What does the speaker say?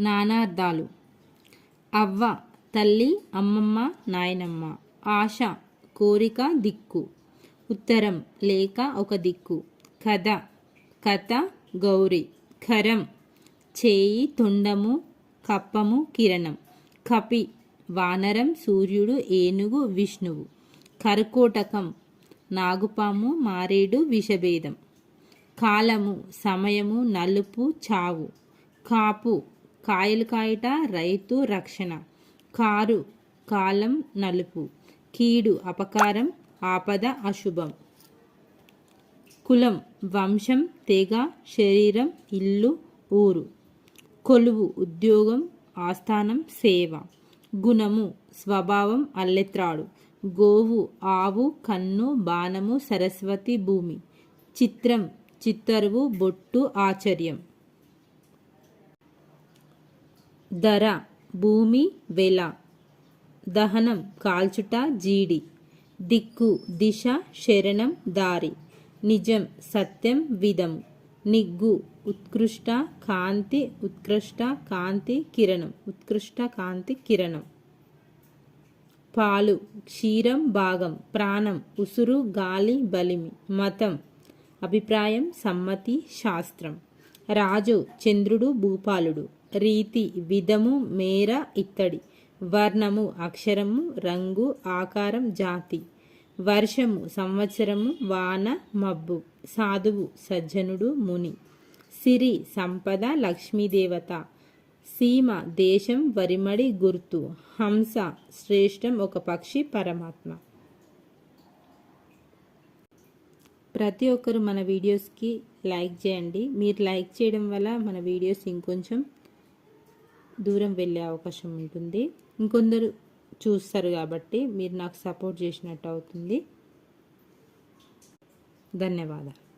నానార్థాలు. అవ్వ తల్లి, అమ్మమ్మ, నాయనమ్మ. ఆశ కోరిక, దిక్కు. ఉత్తరం లేక ఒక దిక్కు. కథ కథ గౌరి. కరం చేయి, తొండము, కప్పము, కిరణం. కపి వానరం, సూర్యుడు, ఏనుగు, విష్ణువు. కర్కోటకం నాగుపాము, మారేడు, విషభేదం. కాలము సమయము, నలుపు, చావు. కాపు కాయలు కాయట, రైతు, రక్షణ. కారు కాలం, నలుపు. కీడు అపకారం, ఆపద, అశుభం. కులం వంశం, తెగ, శరీరం, ఇల్లు, ఊరు. కొలువు ఉద్యోగం, ఆస్థానం, సేవ. గుణము స్వభావం, అల్లెత్రాడు. గోవు ఆవు, కన్ను, బాణము, సరస్వతి, భూమి. చిత్రం చిత్తరువు, బొట్టు, ఆశ్చర్యం. ధర భూమి, వెల. దహనం కాల్చుట, జీడి. దిక్కు దిశ, శరణం, దారి. నిజం సత్యం, విధం. నిగ్గు ఉత్కృష్ట కాంతి, ఉత్కృష్ట కాంతి, కిరణం. ఉత్కృష్ట కాంతి, కిరణం. పాలు క్షీరం, భాగం. ప్రాణం ఉసురు, గాలి, బలిమి. మతం అభిప్రాయం, సమ్మతి, శాస్త్రం. రాజు చంద్రుడు, భూపాలుడు. రీతి విధము, మేర, ఇత్తడి. వర్ణము అక్షరము, రంగు, ఆకారం, జాతి. వర్షము సంవత్సరము, వాన, మబ్బు. సాధువు సజ్జనుడు, ముని. సిరి సంపద, లక్ష్మీదేవత. సీమ దేశం, వరిమడి, గుర్తు. హంస శ్రేష్టం, ఒక పక్షి, పరమాత్మ. ప్రతి ఒక్కరు మన వీడియోస్కి లైక్ చేయండి. మీరు లైక్ చేయడం వల్ల మన వీడియోస్ ఇంకొంచెం దూరం వెళ్ళే అవకాశం ఉంటుంది. ఇంకొందరు చూస్తారు కాబట్టి మీరు నాకు సపోర్ట్ చేసినట్టు అవుతుంది. ధన్యవాదాలు.